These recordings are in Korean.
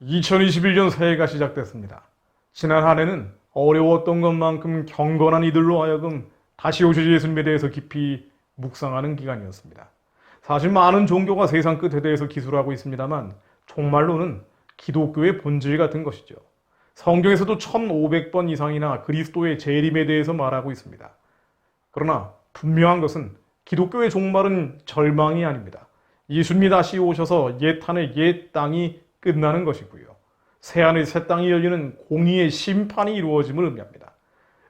(2021년) 새해가 시작됐습니다. 지난 한 해는 어려웠던 것만큼 경건한 이들로 하여금 다시 오실 예수님에 대해서 깊이 묵상하는 기간이었습니다. 사실 많은 종교가 세상 끝에 대해서 기술하고 있습니다만 정말로는 기독교의 본질 같은 것이죠. 성경에서도 1500번 이상이나 그리스도의 재림에 대해서 말하고 있습니다. 그러나 분명한 것은 기독교의 종말은 절망이 아닙니다. 예수님이 다시 오셔서 옛 하늘 옛 땅이 끝나는 것이고요. 새 하늘 새 땅이 열리는 공의의 심판이 이루어짐을 의미합니다.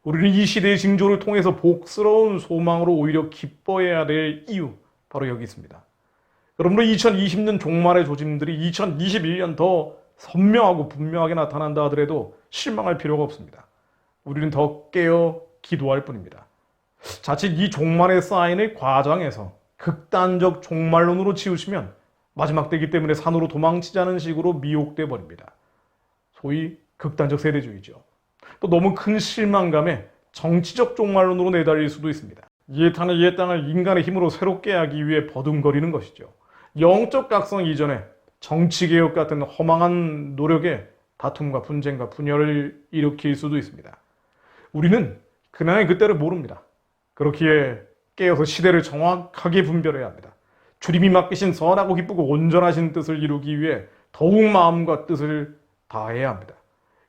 우리는 이 시대의 징조를 통해서 복스러운 소망으로 오히려 기뻐해야 될 이유, 바로 여기 있습니다. 그러므로 2020년 종말의 조짐들이 2021년 더 선명하고 분명하게 나타난다 하더라도 실망할 필요가 없습니다. 우리는 더 깨어 기도할 뿐입니다. 자칫 이 종말의 사인을 과장해서 극단적 종말론으로 치우치면 마지막 때이기 때문에 산으로 도망치자는 식으로 미혹돼 버립니다. 소위 극단적 세대주의죠. 또 너무 큰 실망감에 정치적 종말론으로 내달릴 수도 있습니다. 옛 하늘 옛 땅을 인간의 힘으로 새롭게 하기 위해 버둥거리는 것이죠. 영적 각성 이전에 정치개혁 같은 허망한 노력에 다툼과 분쟁과 분열을 일으킬 수도 있습니다. 우리는 그날의 그때를 모릅니다. 그렇기에 깨어서 시대를 정확하게 분별해야 합니다. 주님이 맡기신 선하고 기쁘고 온전하신 뜻을 이루기 위해 더욱 마음과 뜻을 다해야 합니다.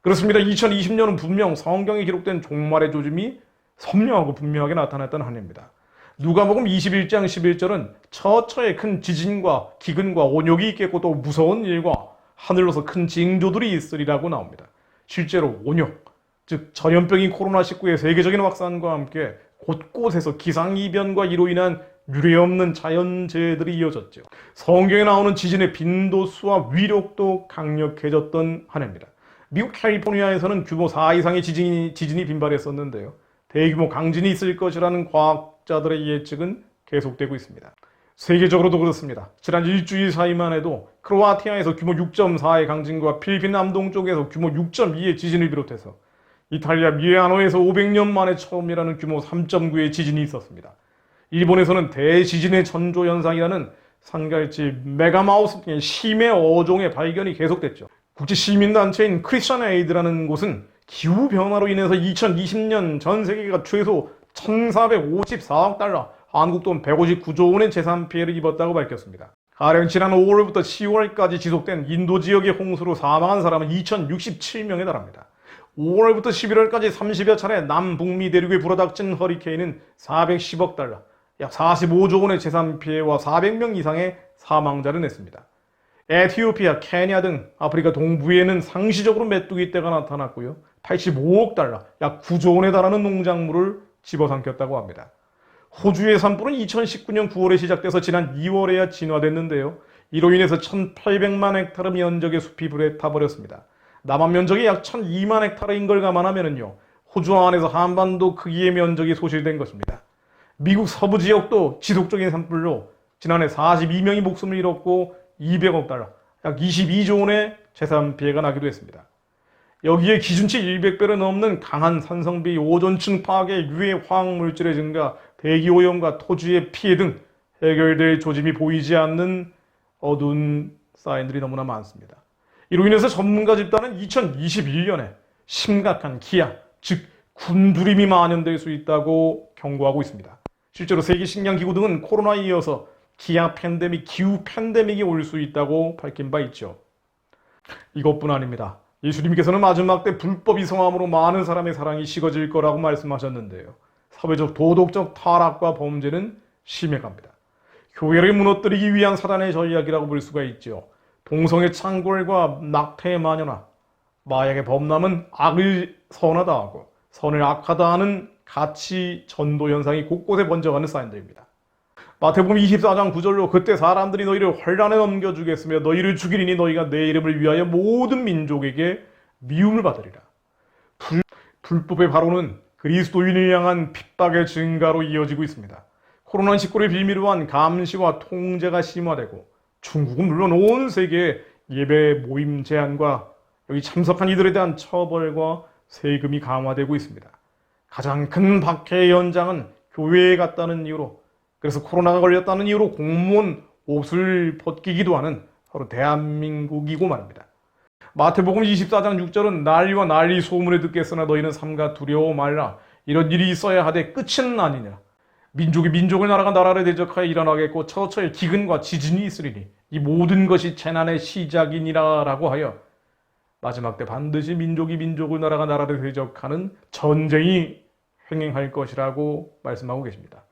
그렇습니다. 2020년은 분명 성경에 기록된 종말의 조짐이 선명하고 분명하게 나타났던 한 해입니다. 누가복음 21장 11절은 처처에 큰 지진과 기근과 온욕이 있겠고 또 무서운 일과 하늘로서 큰 징조들이 있으리라고 나옵니다. 실제로 온욕, 즉 전염병인 코로나19의 세계적인 확산과 함께 곳곳에서 기상이변과 이로 인한 유례없는 자연재해들이 이어졌죠. 성경에 나오는 지진의 빈도수와 위력도 강력해졌던 한 해입니다. 미국 캘리포니아에서는 규모 4 이상의 지진이 빈발했었는데요. 대규모 강진이 있을 것이라는 과학자들의 예측은 계속되고 있습니다. 세계적으로도 그렇습니다. 지난 일주일 사이만 해도 크로아티아에서 규모 6.4의 강진과 필리핀 남동 쪽에서 규모 6.2의 지진을 비롯해서 이탈리아 밀라노에서 500년 만에 처음이라는 규모 3.9의 지진이 있었습니다. 일본에서는 대지진의 전조현상이라는 산갈치 메가마우스 등의 심해 어종의 발견이 계속됐죠. 국제시민단체인 크리스천 에이드라는 곳은 기후변화로 인해서 2020년 전 세계가 최소 1,454억 달러, 한국 돈 159조 원의 재산 피해를 입었다고 밝혔습니다. 가령 지난 5월부터 10월까지 지속된 인도 지역의 홍수로 사망한 사람은 2,067명에 달합니다. 5월부터 11월까지 30여 차례 남북미 대륙에 불어닥친 허리케인은 410억 달러, 약 45조 원의 재산 피해와 400명 이상의 사망자를 냈습니다. 에티오피아, 케냐 등 아프리카 동부에는 상시적으로 메뚜기 떼가 나타났고요. 85억 달러, 약 9조 원에 달하는 농작물을 집어삼켰다고 합니다. 호주의 산불은 2019년 9월에 시작돼서 지난 2월에야 진화됐는데요. 이로 인해서 1,800만 헥타르 면적의 숲이 불에 타버렸습니다. 남한 면적이 약 1,002만 헥타르인 걸 감안하면요, 호주 안에서 한반도 크기의 면적이 소실된 것입니다. 미국 서부 지역도 지속적인 산불로 지난해 42명이 목숨을 잃었고 200억 달러, 약 22조 원의 재산 피해가 나기도 했습니다. 여기에 기준치 100배를 넘는 강한 산성비, 오존층 파괴, 유해 화학물질의 증가, 대기오염과 토지의 피해 등 해결될 조짐이 보이지 않는 어두운 사인들이 너무나 많습니다. 이로 인해서 전문가 집단은 2021년에 심각한 기아, 즉 굶주림이 만연될 수 있다고 경고하고 있습니다. 실제로 세계식량기구 등은 코로나에 이어서 기아 팬데믹, 기후 팬데믹이 올 수 있다고 밝힌 바 있죠. 이것뿐 아닙니다. 예수님께서는 마지막 때 불법 이성함으로 많은 사람의 사랑이 식어질 거라고 말씀하셨는데요. 사회적 도덕적 타락과 범죄는 심해갑니다. 교회를 무너뜨리기 위한 사단의 전략이라고 볼 수가 있죠. 동성애 창궐과 낙태의 만연화, 마약의 범람은 악을 선하다 하고 선을 악하다 하는 가치 전도 현상이 곳곳에 번져가는 사인들입니다. 마태복음 24장 9절로 그때 사람들이 너희를 환란에 넘겨주겠으며 너희를 죽이리니 너희가 내 이름을 위하여 모든 민족에게 미움을 받으리라. 불법의 바로는 그리스도인을 향한 핍박의 증가로 이어지고 있습니다. 코로나19를 빌미로 한 감시와 통제가 심화되고 중국은 물론 온 세계에 예배 모임 제한과 여기 참석한 이들에 대한 처벌과 세금이 강화되고 있습니다. 가장 큰 박해의 현장은 교회에 갔다는 이유로, 그래서 코로나가 걸렸다는 이유로 공무원 옷을 벗기기도 하는 바로 대한민국이고 말입니다. 마태복음 24장 6절은 난리와 난리 소문을 듣겠으나 너희는 삼가 두려워 말라. 이런 일이 있어야 하되 끝은 아니냐. 민족이 민족을 나라가 나라를 대적하여 일어나겠고 처처에 기근과 지진이 있으리니 이 모든 것이 재난의 시작이니라 라고 하여 마지막 때 반드시 민족이 민족을 나라가 나라를 대적하는 전쟁이 횡행할 것이라고 말씀하고 계십니다.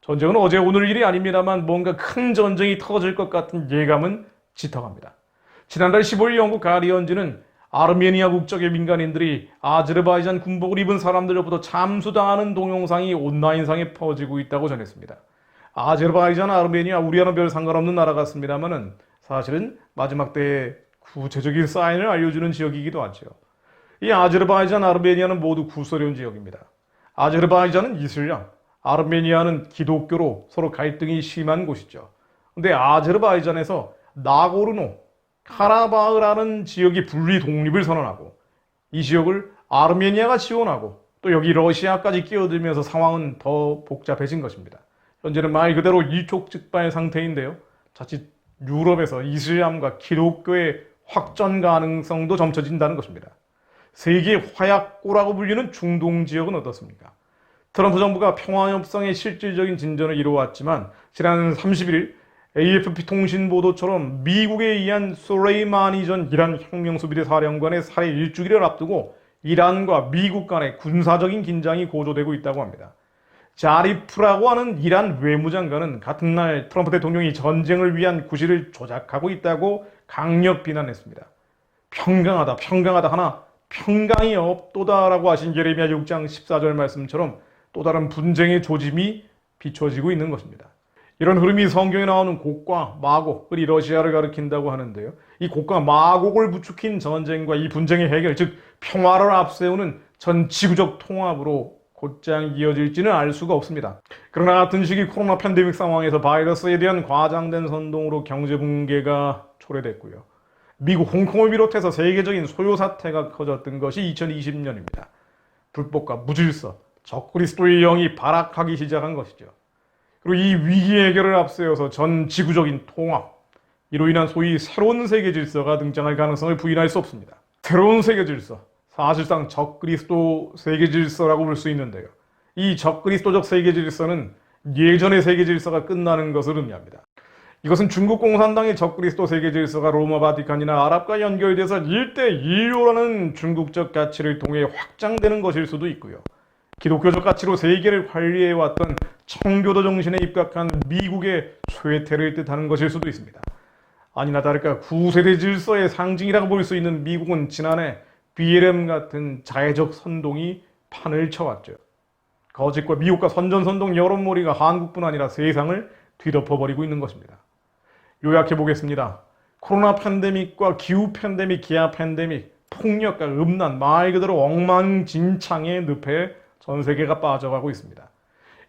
전쟁은 어제 오늘 일이 아닙니다만 뭔가 큰 전쟁이 터질 것 같은 예감은 짙어갑니다. 지난달 15일 영국 가디언지는 아르메니아 국적의 민간인들이 아제르바이잔 군복을 입은 사람들로부터 참수당하는 동영상이 온라인상에 퍼지고 있다고 전했습니다. 아제르바이잔, 아르메니아, 우리와는 별 상관없는 나라 같습니다만은 사실은 마지막 때의 구체적인 사인을 알려주는 지역이기도 하죠. 이 아제르바이잔, 아르메니아는 모두 구소련 지역입니다. 아제르바이잔은 이슬람, 아르메니아는 기독교로 서로 갈등이 심한 곳이죠. 근데 아제르바이잔에서 나고르노, 카라바흐라는 지역이 분리 독립을 선언하고 이 지역을 아르메니아가 지원하고 또 여기 러시아까지 끼어들면서 상황은 더 복잡해진 것입니다. 현재는 말 그대로 일촉즉발 상태인데요. 자칫 유럽에서 이슬람과 기독교의 확전 가능성도 점쳐진다는 것입니다. 세계의 화약고라고 불리는 중동 지역은 어떻습니까? 트럼프 정부가 평화협상의 실질적인 진전을 이루어왔지만 지난 31일 AFP 통신 보도처럼 미국에 의한 솔레이마니 전 이란 혁명수비대 사령관의 살해 일주기를 앞두고 이란과 미국 간의 군사적인 긴장이 고조되고 있다고 합니다. 자리프라고 하는 이란 외무장관은 같은 날 트럼프 대통령이 전쟁을 위한 구실을 조작하고 있다고 강력 비난했습니다. 평강하다 하나 평강이 없도다라고 하신 예레미야 6장 14절 말씀처럼 또 다른 분쟁의 조짐이 비춰지고 있는 것입니다. 이런 흐름이 성경에 나오는 곡과 마곡, 이 러시아를 가리킨다고 하는데요. 이 곡과 마곡을 부추긴 전쟁과 이 분쟁의 해결, 즉 평화를 앞세우는 전 지구적 통합으로 곧장 이어질지는 알 수가 없습니다. 그러나 같은 시기 코로나 팬데믹 상황에서 바이러스에 대한 과장된 선동으로 경제 붕괴가 초래됐고요. 미국 홍콩을 비롯해서 세계적인 소요 사태가 커졌던 것이 2020년입니다. 불법과 무질서, 적그리스도의 영이 발악하기 시작한 것이죠. 그리고 이 위기 해결을 앞세워서 전 지구적인 통합, 이로 인한 소위 새로운 세계 질서가 등장할 가능성을 부인할 수 없습니다. 새로운 세계 질서, 사실상 적그리스도 세계 질서라고 볼 수 있는데요. 이 적그리스도적 세계 질서는 예전의 세계 질서가 끝나는 것을 의미합니다. 이것은 중국 공산당의 적그리스도 세계 질서가 로마 바티칸이나 아랍과 연결돼서 1대1로라는 중국적 가치를 통해 확장되는 것일 수도 있고요. 기독교적 가치로 세계를 관리해왔던 청교도 정신에 입각한 미국의 쇠퇴를 뜻하는 것일 수도 있습니다. 아니나 다를까 구세대 질서의 상징이라고 볼 수 있는 미국은 지난해 BLM 같은 자해적 선동이 판을 쳐왔죠. 거짓과 미국과 선전선동 여론몰이가 한국뿐 아니라 세상을 뒤덮어버리고 있는 것입니다. 요약해보겠습니다. 코로나 팬데믹과 기후 팬데믹, 기아 팬데믹, 폭력과 음란, 말 그대로 엉망진창의 늪에 전 세계가 빠져가고 있습니다.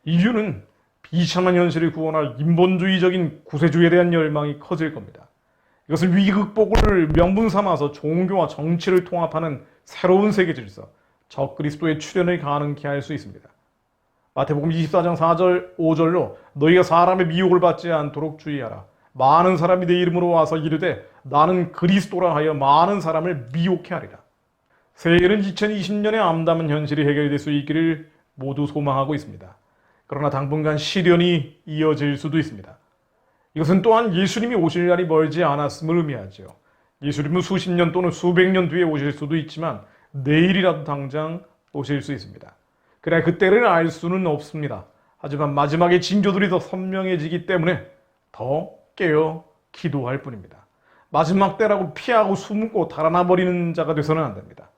이유는 비참한 현실을 구원할 인본주의적인 구세주에 대한 열망이 커질 겁니다. 이것을 위기 극복을 명분 삼아서 종교와 정치를 통합하는 새로운 세계 질서, 적그리스도의 출현을 가능케 할 수 있습니다. 마태복음 24장 4절, 5절로 너희가 사람의 미혹을 받지 않도록 주의하라. 많은 사람이 내 이름으로 와서 이르되 나는 그리스도라 하여 많은 사람을 미혹해 하리라. 세계는 2020년에 암담한 현실이 해결될 수 있기를 모두 소망하고 있습니다. 그러나 당분간 시련이 이어질 수도 있습니다. 이것은 또한 예수님이 오실 날이 멀지 않았음을 의미하죠. 예수님은 수십 년 또는 수백 년 뒤에 오실 수도 있지만 내일이라도 당장 오실 수 있습니다. 그래 그때를 알 수는 없습니다. 하지만 마지막에 징조들이 더 선명해지기 때문에 더 깨어 기도할 뿐입니다. 마지막 때라고 피하고 숨고 달아나 버리는 자가 돼서는 안 됩니다.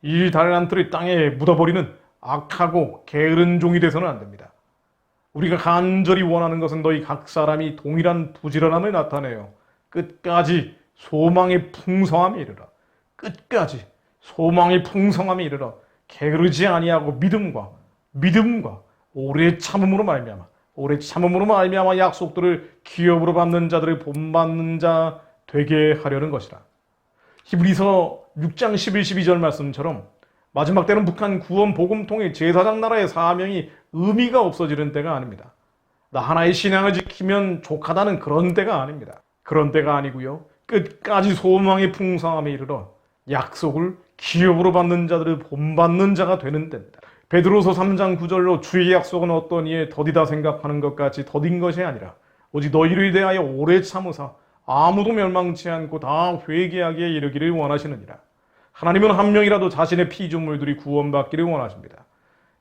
이 달란트를 땅에 묻어버리는 악하고 게으른 종이 돼서는 안 됩니다. 우리가 간절히 원하는 것은 너희 각 사람이 동일한 부지런함을 나타내요. 끝까지 소망의 풍성함에 이르러. 끝까지 소망의 풍성함에 이르러 게으르지 아니하고 믿음과 오래 참음으로 말미암아 약속들을 기업으로 받는 자들을 본받는 자 되게 하려는 것이라. 히브리서 6장 11, 12절 말씀처럼 마지막 때는 북한 구원 복음 통해 제사장 나라의 사명이 의미가 없어지는 때가 아닙니다. 나 하나의 신앙을 지키면 족하다는 그런 때가 아닙니다. 그런 때가 아니고요. 끝까지 소망의 풍성함에 이르러 약속을 기업으로 받는 자들을 본받는 자가 되는 때입니다. 베드로서 3장 9절로 주의 약속은 어떤 이에 더디다 생각하는 것 같이 더딘 것이 아니라 오직 너희를 대하여 오래 참으사 아무도 멸망치 않고 다 회개하기에 이르기를 원하시느니라. 하나님은 한 명이라도 자신의 피조물들이 구원받기를 원하십니다.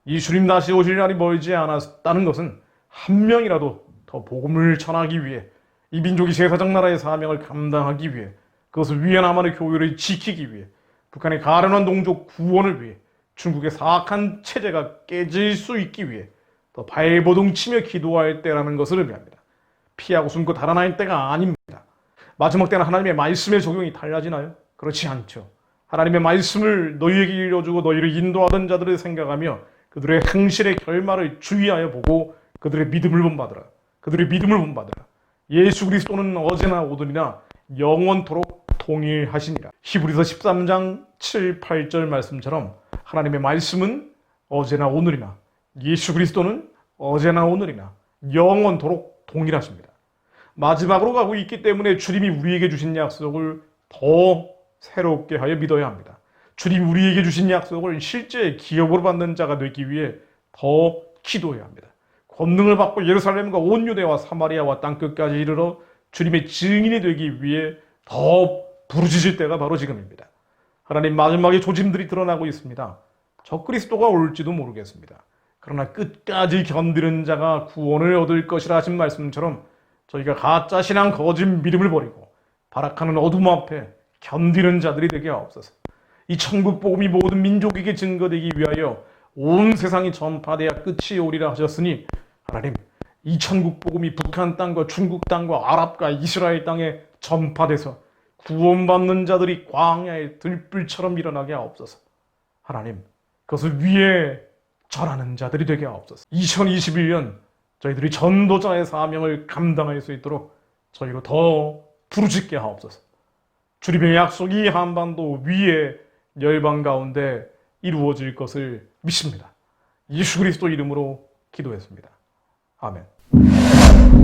이 주님 다시 오실 날이 멀지 않았다는 것은 한 명이라도 더 복음을 전하기 위해 이 민족이 제사장 나라의 사명을 감당하기 위해 그것을 위해 남한의 교회를 지키기 위해 북한의 가련한 동족 구원을 위해 중국의 사악한 체제가 깨질 수 있기 위해 더 발버둥치며 기도할 때라는 것을 의미합니다. 피하고 숨고 달아날 때가 아닙니다. 마지막 때는 하나님의 말씀의 적용이 달라지나요? 그렇지 않죠. 하나님의 말씀을 너희에게 일러주고 너희를 인도하던 자들을 생각하며 그들의 행실의 결말을 주의하여 보고 그들의 믿음을 본받으라. 그들의 믿음을 본받으라. 예수 그리스도는 어제나 오늘이나 영원토록 동일하시니라. 히브리서 13장 7, 8절 말씀처럼 하나님의 말씀은 어제나 오늘이나 예수 그리스도는 어제나 오늘이나 영원토록 동일하십니다. 마지막으로 가고 있기 때문에 주님이 우리에게 주신 약속을 더 새롭게 하여 믿어야 합니다. 주님이 우리에게 주신 약속을 실제 기업으로 받는 자가 되기 위해 더 기도해야 합니다. 권능을 받고 예루살렘과 온 유대와 사마리아와 땅끝까지 이르러 주님의 증인이 되기 위해 더 부르짖을 때가 바로 지금입니다. 하나님 마지막에 조짐들이 드러나고 있습니다. 적그리스도가 올지도 모르겠습니다. 그러나 끝까지 견디는 자가 구원을 얻을 것이라 하신 말씀처럼 저희가 가짜 신앙 거짓 믿음을 버리고 발악하는 어둠 앞에 견디는 자들이 되게 하옵소서. 이 천국 복음이 모든 민족에게 증거되기 위하여 온 세상이 전파되어 끝이 오리라 하셨으니 하나님 이 천국 복음이 북한 땅과 중국 땅과 아랍과 이스라엘 땅에 전파돼서 구원받는 자들이 광야의 들불처럼 일어나게 하옵소서. 하나님 그것을 위해 전하는 자들이 되게 하옵소서. 2021년 저희들이 전도자의 사명을 감당할 수 있도록 저희로 더 부르짖게 하옵소서. 주님의 약속이 한반도 위에 열방 가운데 이루어질 것을 믿습니다. 예수 그리스도 이름으로 기도했습니다. 아멘.